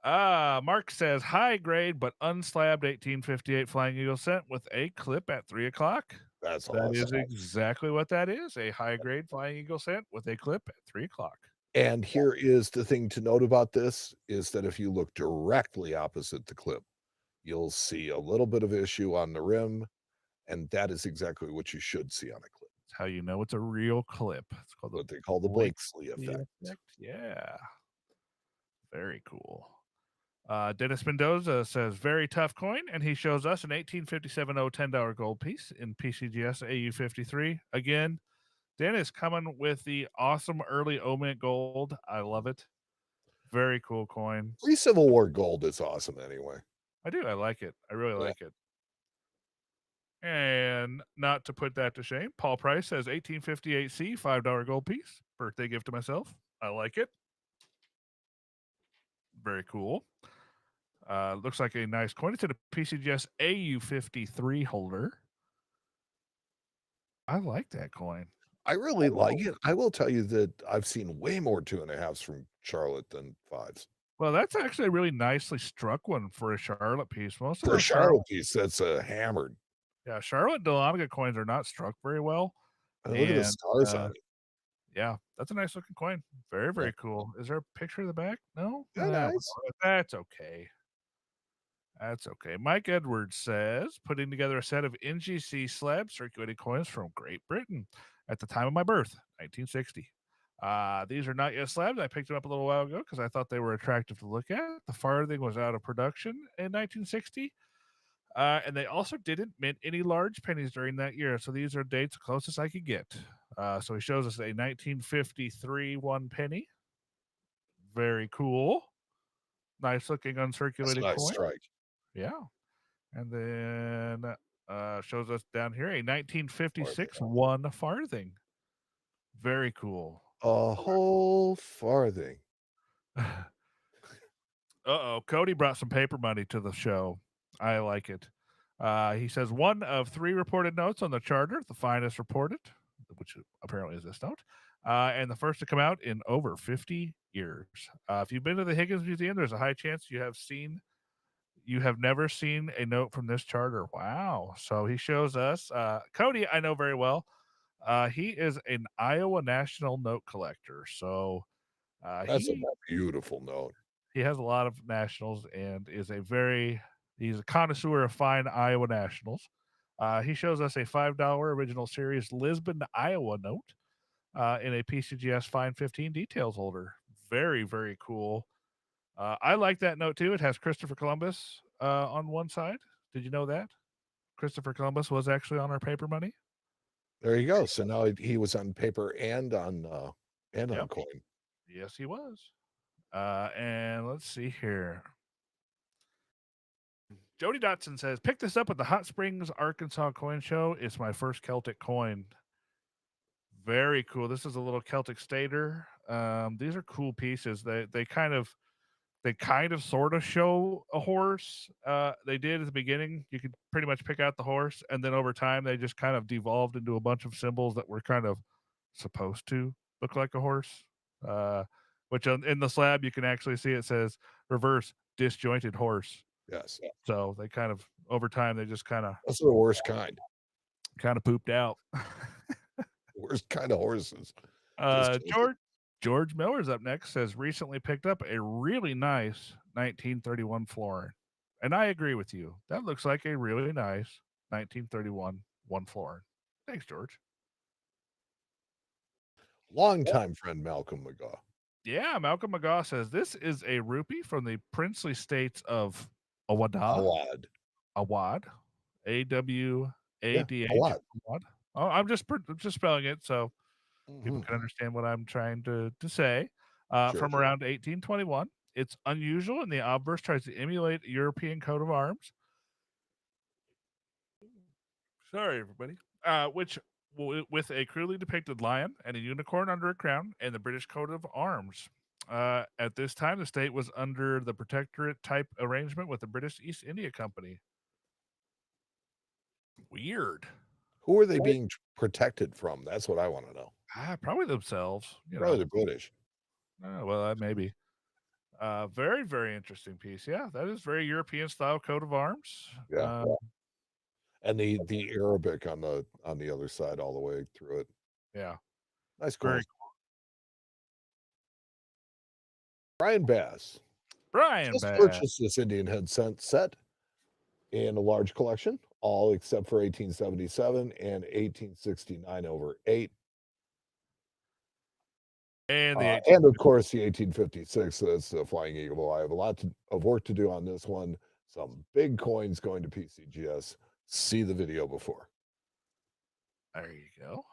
Mark says high grade but unslabbed 1858 Flying Eagle scent with a clip at 3:00. That's That awesome. is exactly what that is. A high grade Flying Eagle scent with a clip at 3:00. And here is the thing to note about this is that if you look directly opposite the clip, you'll see a little bit of issue on the rim, and that is exactly what you should see on a clip. That's how you know it's a real clip. It's called what they call the Blakesley effect. Yeah. Very cool. Dennis Mendoza says, very tough coin, and he shows us an 1857 $10 gold piece in PCGS AU53. Again, Dennis coming with the awesome early OMINT gold. I love it. Very cool coin. Pre-Civil War gold is awesome anyway. I do. I like it. I really like it. And not to put that to shame, Paul Price says 1858C, $5 gold piece. Birthday gift to myself. I like it. Very cool. Looks like a nice coin. It's in a PCGS AU53 holder. I like that coin. I really like it. I will tell you that I've seen way more 2.5s from Charlotte than 5s. Well, that's actually a really nicely struck one for a Charlotte piece. Most of for a Charlotte piece, that's a hammered. Yeah, Charlotte Dahlonega coins are not struck very well. Look at the stars on it. Yeah, that's a nice looking coin. Very, very cool. Is there a picture of the back? No? Yeah, nice. That's okay. That's okay. Mike Edwards says, putting together a set of NGC slab circulating coins from Great Britain at the time of my birth, 1960. These are not yet slabs. I picked them up a little while ago because I thought they were attractive to look at. The farthing was out of production in 1960. And they also didn't mint any large pennies during that year. So these are dates closest I could get. So he shows us a 1953 1 penny. Very cool. Nice looking That's a uncirculated nice coin. strike. Yeah. And then shows us down here a 1956 1 farthing. Very cool. A whole farthing. Uh-oh. Cody brought some paper money to the show. I like it. He says 1 of 3 reported notes on the charter, the finest reported, which apparently is this note, and the first to come out in over 50 years. If you've been to the Higgins Museum, there's a high chance you have never seen a note from this charter. Wow. So he shows us, Cody, I know very well. He is an Iowa National note collector. So That's a beautiful note. he has a lot of nationals and he's a connoisseur of fine Iowa nationals. He shows us a $5 original series Lisbon, Iowa note in a PCGS Fine 15 details holder. Very, very cool. I like that note too. It has Christopher Columbus on one side. Did you know that? Christopher Columbus was actually on our paper money. There you go. So now he was on paper and on coin. Yes, he was. And let's see here. Jody Dotson says, pick this up at the Hot Springs, Arkansas coin show. It's my first Celtic coin. Very cool. This is a little Celtic stater. These are cool pieces. They kind of sort of show a horse. They did at the beginning. You could pretty much pick out the horse, and then over time they just kind of devolved into a bunch of symbols that were kind of supposed to look like a horse. Which in the slab you can actually see it says reverse disjointed horse. Yes. So they kind of over time they just that's the worst kind. Kind of pooped out. Worst kind of horses. George Miller's up next. Says recently picked up a really nice 1931 florin, and I agree with you. That looks like a really nice 1931 1 florin. Thanks, George. Longtime friend Malcolm McGaw. Yeah, Malcolm McGaw says this is a rupee from the princely states of Awad. Awad. A-W-A-D-H. Awad. Oh, I'm just spelling it so people can understand what I'm trying to say. From around 1821. It's unusual, and the obverse tries to emulate a European coat of arms. Sorry, everybody. Which with a crudely depicted lion and a unicorn under a crown and the British coat of arms. At this time, the state was under the protectorate type arrangement with the British East India Company. Weird. Who are they being protected from? That's what I want to know. Probably themselves. Probably the British. Well, maybe. Very, very interesting piece. Yeah, that is very European style coat of arms. Yeah. And the Arabic on the other side all the way through it. Yeah. Nice cool. Brian Bass. Purchased this Indian head set in a large collection, all except for 1877 and 1869/8. And of course the 1856. That's the Flying Eagle. I have a lot of work to do on this one. Some big coins going to PCGS. See the video before. There you go.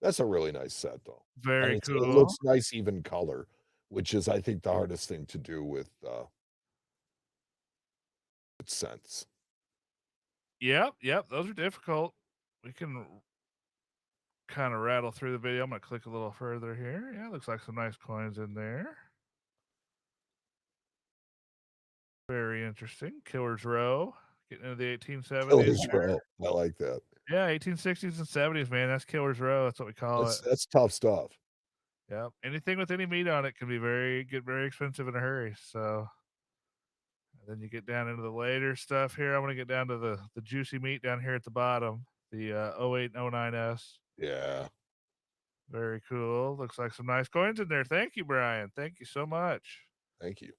That's a really nice set, though. Very cool. It looks nice, even color, which is, I think, the hardest thing to do with cents. Yep. Those are difficult. We can kind of rattle through the video. I'm going to click a little further here. Yeah, looks like some nice coins in there. Very interesting. Killer's Row. Getting into the 1870s. Killer's Row. I like that. Yeah, 1860s and 70s, man. That's Killer's Row. That's what we call it. That's tough stuff. Yeah. Anything with any meat on it can be very expensive in a hurry. So then you get down into the later stuff here. I want to get down to the juicy meat down here at the bottom. The 08 and 09S. Yeah. Very cool. Looks like some nice coins in there. Thank you, Brian. Thank you so much. Thank you.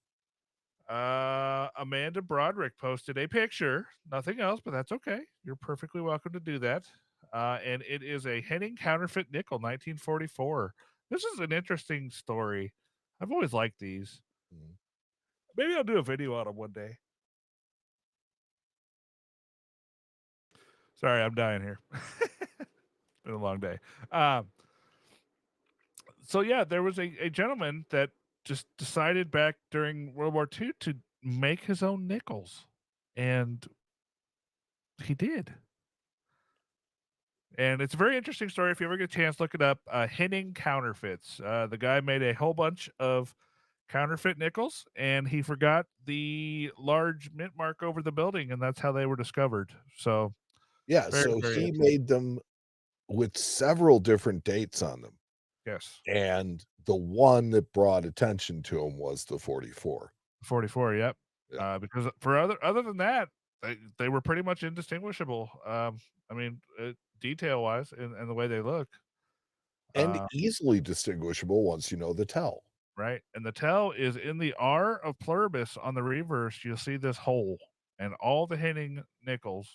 Amanda Broderick posted a picture, nothing else, but that's okay. You're perfectly welcome to do that. And it is a Henning counterfeit nickel, 1944. This is an interesting story. I've always liked these. Maybe I'll do a video on them one day. Sorry, I'm dying here. It's been a long day. So yeah, there was a gentleman that just decided back during World War II to make his own nickels, and he did. And it's a very interesting story. If you ever get a chance, look it up. Henning counterfeits. The guy made a whole bunch of counterfeit nickels, and he forgot the large mint mark over the building, and that's how they were discovered. So Yeah, very, so very he interesting. made them with several different dates on them, Yes, and the one that brought attention to him was the 44. 44. Yep. Yeah. Because for other than that, they were pretty much indistinguishable. I mean, detail wise, and the way they look. And easily distinguishable once you know the tell. Right, and the tell is in the R of pluribus on the reverse. You'll see this hole, and all the Henning nickels,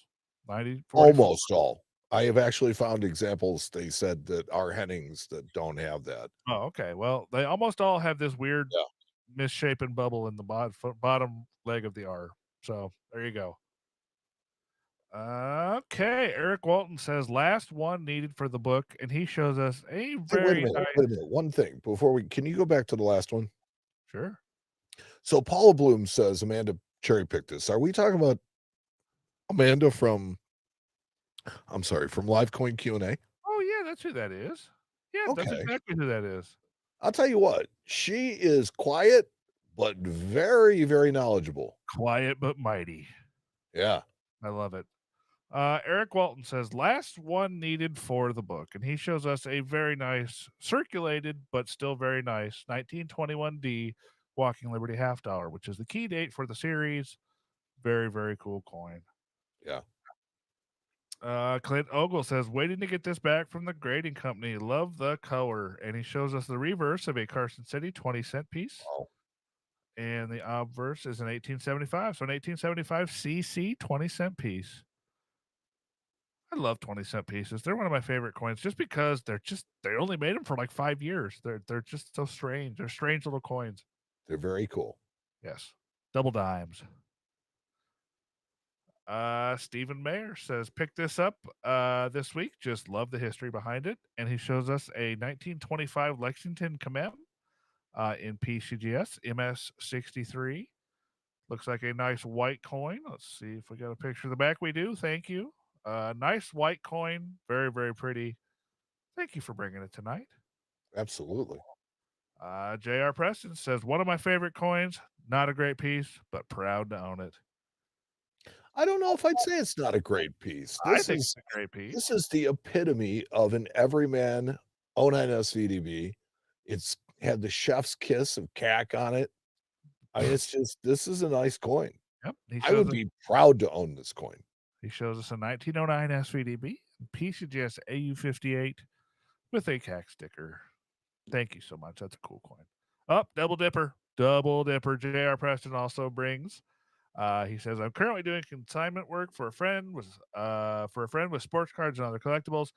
9044. Almost all. I have actually found examples, they said, that are Hennings that don't have that. Oh, okay. Well, they almost all have this weird Yeah. misshapen bubble in the bottom leg of the R. So there you go. Okay, Eric Walton says last one needed for the book, and he shows us a Hey, very nice. wait a minute, one thing before we can you go back to the last one? Sure. So Paula Bloom says Amanda cherry picked this. Are we talking about Amanda from I'm sorry, from Live Coin Q&A? Oh yeah, that's who that is. Yeah, that's Okay. exactly who that is. I'll tell you what, she is quiet, but very, very knowledgeable. Quiet but mighty. Yeah. I love it. Eric Walton says last one needed for the book, and he shows us a very nice circulated but still very nice 1921D Walking Liberty half dollar, which is the key date for the series. Very, very cool coin. Yeah. Clint Ogle says waiting to get this back from the grading company. Love the color, and he shows us the reverse of a Carson City 20-cent piece. Wow. And the obverse is an 1875. So an 1875 CC 20-cent piece. I love 20-cent pieces. They're one of my favorite coins just because they only made them for like 5 years. They're just so strange. They're strange little coins. They're very cool. Yes. Double dimes. Stephen Mayer says pick this up this week. Just love the history behind it. And he shows us a 1925 Lexington Commem in PCGS MS63. Looks like a nice white coin. Let's see if we got a picture of the back. We do. Thank you. Nice white coin. Very, very pretty. Thank you for bringing it tonight. Absolutely. J.R. Preston says, one of my favorite coins. Not a great piece, but proud to own it. I don't know if I'd say it's not a great piece. I think it's a great piece. This is the epitome of an everyman 09 SVDB. It's had the chef's kiss of CAC on it. I mean, it's just this is a nice coin. Yep. I would be proud to own this coin. He shows us a 1909 SVDB, PCGS AU58 with a CAC sticker. Thank you so much. That's a cool coin. Oh, double dipper. Double dipper. J.R. Preston also brings. He says, I'm currently doing consignment work for a friend with sports cards and other collectibles.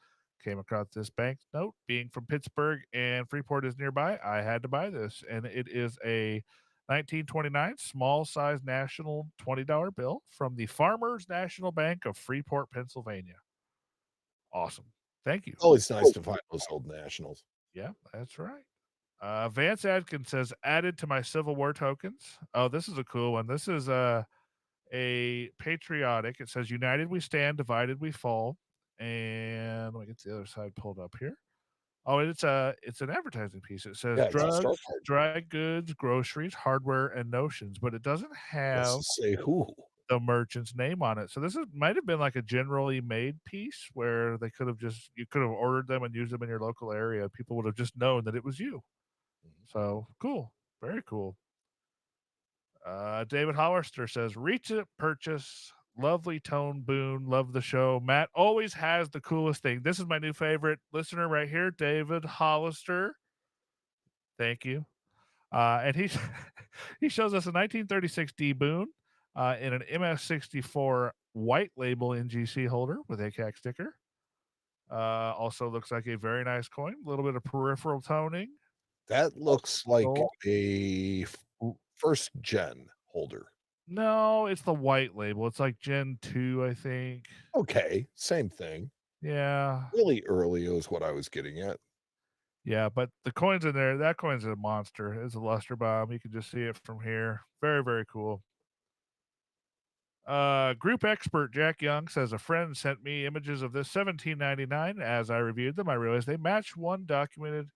Came across this bank note. Being from Pittsburgh and Freeport is nearby, I had to buy this. And it is a 1929 small size national $20 bill from the Farmers National Bank of Freeport, Pennsylvania. Awesome. Thank you. Always nice to find those old nationals. Yeah, that's right. Vance Adkins says, added to my Civil War tokens. Oh, this is a cool one. This is a patriotic. It says, united we stand, divided we fall. And let me get the other side pulled up here. Oh, it's an advertising piece. It says drugs, dry goods, groceries, hardware, and notions, but it doesn't have say who the merchant's name on it. So this might have been like a generally made piece where you could have ordered them and used them in your local area. People would have just known that it was you. So cool. Very cool. David Hollister says, reach it, purchase. Lovely tone, Boone. Love the show. Matt always has the coolest thing. This is my new favorite listener right here, David Hollister. Thank you. And he shows us a 1936 D Boone in an MS64 white label NGC holder with a CAC sticker. Also looks like a very nice coin. A little bit of peripheral toning. That looks like Gold. a first gen holder. No, it's the white label. It's like Gen 2, I think. Okay, same thing. Yeah. Really early is what I was getting at. Yeah, but the coins in there, that coin's a monster. It's a luster bomb. You can just see it from here. Very, very cool. Group expert Jack Young says a friend sent me images of this 1799. As I reviewed them, I realized they matched one documented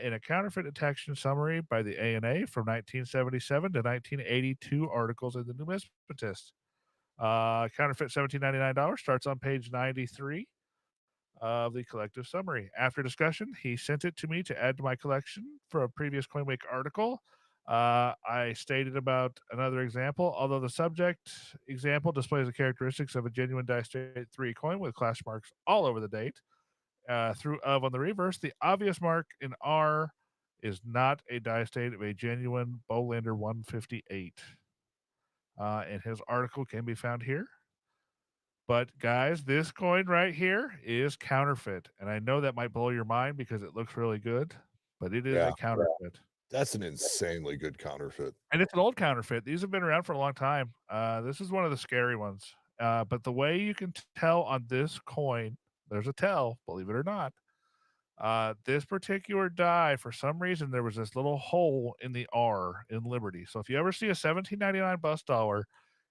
in a counterfeit detection summary by the ANA from 1977 to 1982 articles in the Numismatist. Counterfeit $1799 starts on page 93 of the collective summary. After discussion, he sent it to me to add to my collection for a previous CoinWeek article. I stated about another example, although the subject example displays the characteristics of a genuine die state 3 coin with clash marks all over the date. Through of on the reverse, the obvious mark in R is not a die state of a genuine Bolander 158. And his article can be found here. But guys, this coin right here is counterfeit. And I know that might blow your mind because it looks really good, but it is a counterfeit. That's an insanely good counterfeit. And it's an old counterfeit. These have been around for a long time. This is one of the scary ones. But the way you can tell on this coin, there's a tell, believe it or not. This particular die, for some reason, there was this little hole in the R in Liberty. So if you ever see a 1799 bus dollar,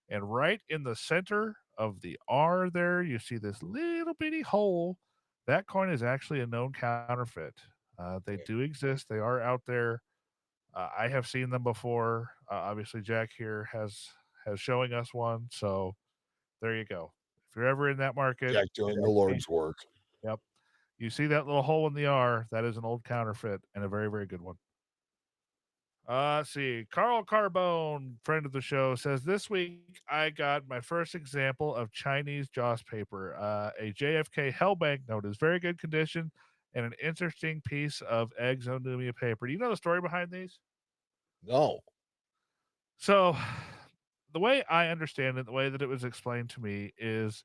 and right in the center of the R there, you see this little bitty hole. That coin is actually a known counterfeit. They do exist. They are out there. I have seen them before. Obviously, Jack here has showing us one. So there you go. If you're ever in that market, Jack doing the Lord's work. Yep. You see that little hole in the R, that is an old counterfeit and a very, very good one. Let's see. Carl Carbone, friend of the show, says this week I got my first example of Chinese Joss paper. A JFK Hellbank note is very good condition and an interesting piece of exonumia paper. Do you know the story behind these? No. So, the way I understand it, the way that it was explained to me is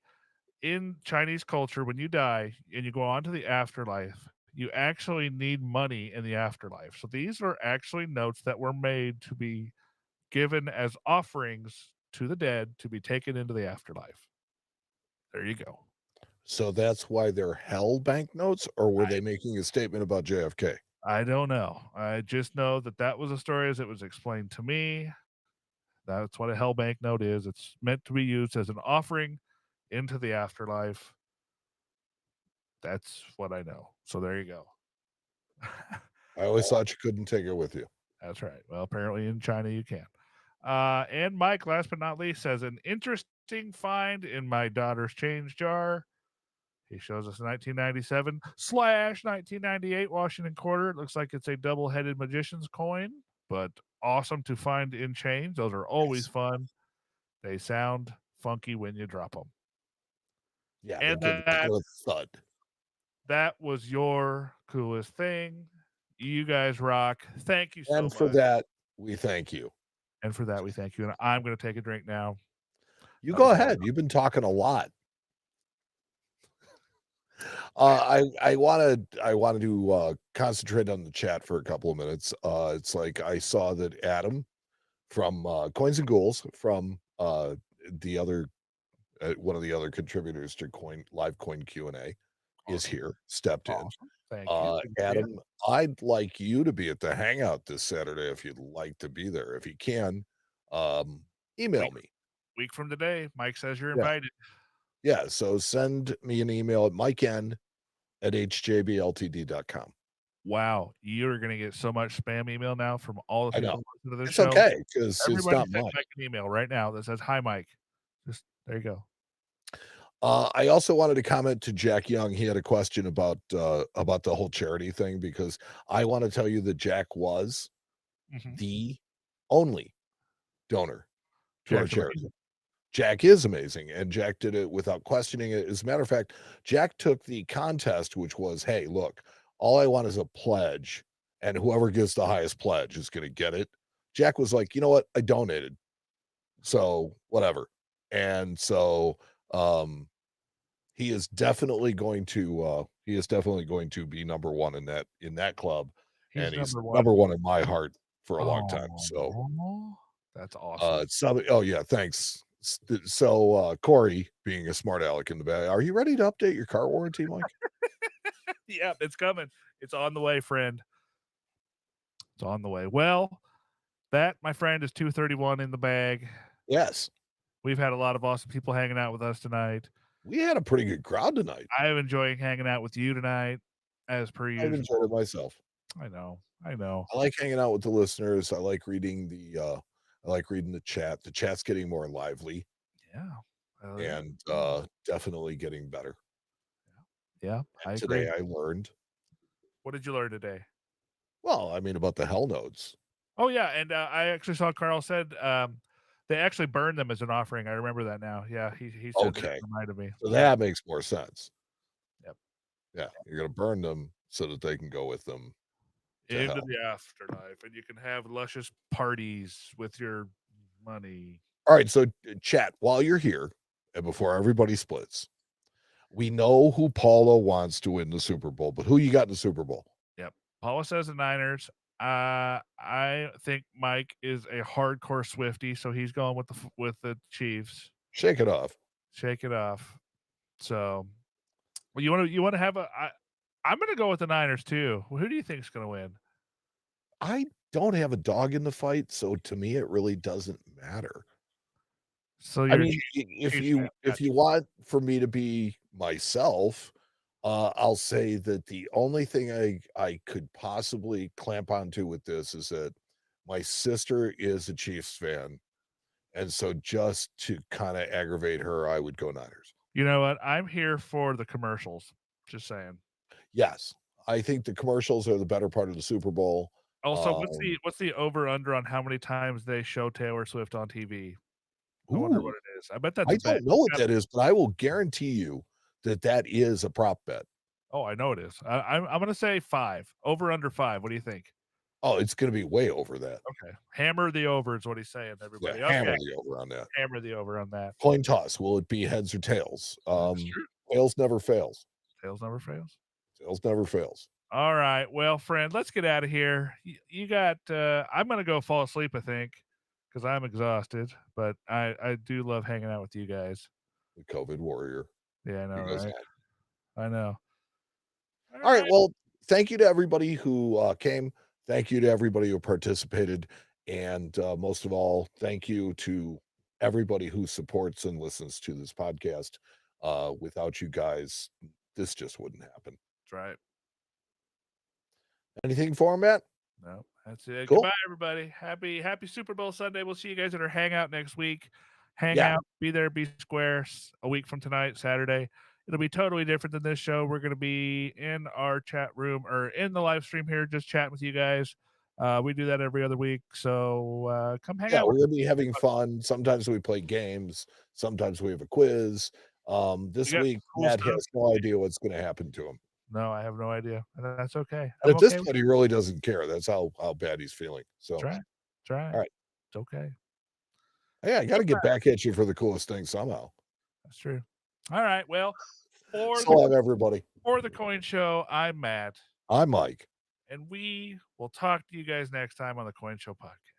in Chinese culture, when you die and you go on to the afterlife, you actually need money in the afterlife. So these are actually notes that were made to be given as offerings to the dead to be taken into the afterlife. There you go. So that's why they're hell banknotes, or were they making a statement about JFK? I don't know. I just know that that was a story as it was explained to me. That's what a hell banknote is. It's meant to be used as an offering into the afterlife. That's what I know. So there you go. I always thought you couldn't take it with you. That's right. Well, apparently in China you can. And Mike, last but not least, says an interesting find in my daughter's change jar. He shows us 1997/1998 Washington quarter. It looks like it's a double-headed magician's coin, but awesome to find in change. Those are always fun. They sound funky when you drop them. Yeah, and they give a thud. That was your coolest thing. You guys rock. Thank you so much. And for that, we thank you. And for that, we thank you. And I'm going to take a drink now. You go ahead. You've been talking a lot. I wanted to concentrate on the chat for a couple of minutes. It's like I saw that Adam from Coins and Ghouls from the other one of the other contributors to live coin Q&A is here, stepped in. Thank you. Adam, I'd like you to be at the hangout this Saturday if you'd like to be there. If you can, email me. Week from today, Mike says you're invited. Yeah, so send me an email at mikeN@hjbltd.com. Wow, you're going to get so much spam email now from all the people listening to this it's show. Okay, because it's Everybody not send mine. Mike an email right now that says, "Hi, Mike." Just there you go. I also wanted to comment to Jack Young. He had a question about the whole charity thing, because I want to tell you that Jack was the only donor to our charity. Amazing. Jack is amazing, and Jack did it without questioning it. As a matter of fact, Jack took the contest, which was, hey, look, all I want is a pledge, and whoever gets the highest pledge is going to get it. Jack was like, you know what? I donated. So whatever. And so he is definitely going to be number one in that club. He's And he's number one. number one in my heart for a long time. So that's awesome. oh yeah, thanks. So Corey, being a smart aleck in the bag, are you ready to update your car warranty, Mike? Yeah, it's coming. It's on the way, friend. It's on the way. Well, that, my friend, is 231 in the bag. Yes. We've had a lot of awesome people hanging out with us tonight. We had a pretty good crowd tonight. I'm enjoying hanging out with you tonight, as per usual. I've enjoyed it myself. I know. I like hanging out with the listeners. I like reading the chat. The chat's getting more lively. Yeah. And definitely getting better. Yeah. And today I learned. What did you learn today? Well, I mean, about the hell nodes. Oh yeah, and I actually saw Carl said they actually burned them as an offering. I remember that now. Yeah, he said Okay. that, reminded me. So that makes more sense. Yep. Yeah, you're gonna burn them so that they can go with them into the afterlife, and you can have luscious parties with your money. All right, so chat, while you're here and before everybody splits, we know who Paula wants to win the Super Bowl, but who you got in the Super Bowl? Yep. Paula says the Niners. I think Mike is a hardcore Swiftie, so he's going with the Chiefs. Shake it off. Shake it off. So, well, you want to have I'm going to go with the Niners too. Who do you think is going to win? I don't have a dog in the fight, so to me it really doesn't matter. So I mean, if you want for me to be myself, I'll say that the only thing I could possibly clamp onto with this is that my sister is a Chiefs fan, and so just to kind of aggravate her, I would go Niners. You know what? I'm here for the commercials. Just saying. Yes, I think the commercials are the better part of the Super Bowl. Also, what's the over under on how many times they show Taylor Swift on TV? I wonder what it is. I bet that's I don't know what that is, but I will guarantee you that is a prop bet. Oh, I know it is. I'm going to say 5. Over under 5. What do you think? Oh, it's going to be way over that. Okay. Hammer the over is what he's saying, everybody. Yeah, hammer the over on that. Hammer the over on that. Coin toss. Will it be heads or tails? Tails never fails. Tails never fails. Tails never fails. All right. Well, friend, let's get out of here. You got I'm going to go fall asleep, I think, because I'm exhausted, but I do love hanging out with you guys. The COVID warrior. Yeah, I know, right? I know. All right. Well, thank you to everybody who came. Thank you to everybody who participated. And most of all, thank you to everybody who supports and listens to this podcast. Without you guys, this just wouldn't happen. That's right. Anything for him, Matt? No, that's it. Cool. Goodbye, everybody. Happy Super Bowl Sunday. We'll see you guys at our hangout next week. Hang out, be there, be square. A week from tonight, Saturday. It'll be totally different than this show. We're going to be in our chat room or in the live stream here, just chatting with you guys. We do that every other week. So come hang out. We're going to be having fun. Sometimes we play games. Sometimes we have a quiz. This week, Matt has no idea what's going to happen to him. No, I have no idea. And that's okay. At this point, he really doesn't care. That's how bad he's feeling. So try. All right. It's okay. Yeah, I got to get back at you for the coolest thing somehow. That's true. All right. Well, everybody. For the Coin Show, I'm Matt. I'm Mike. And we will talk to you guys next time on the Coin Show podcast.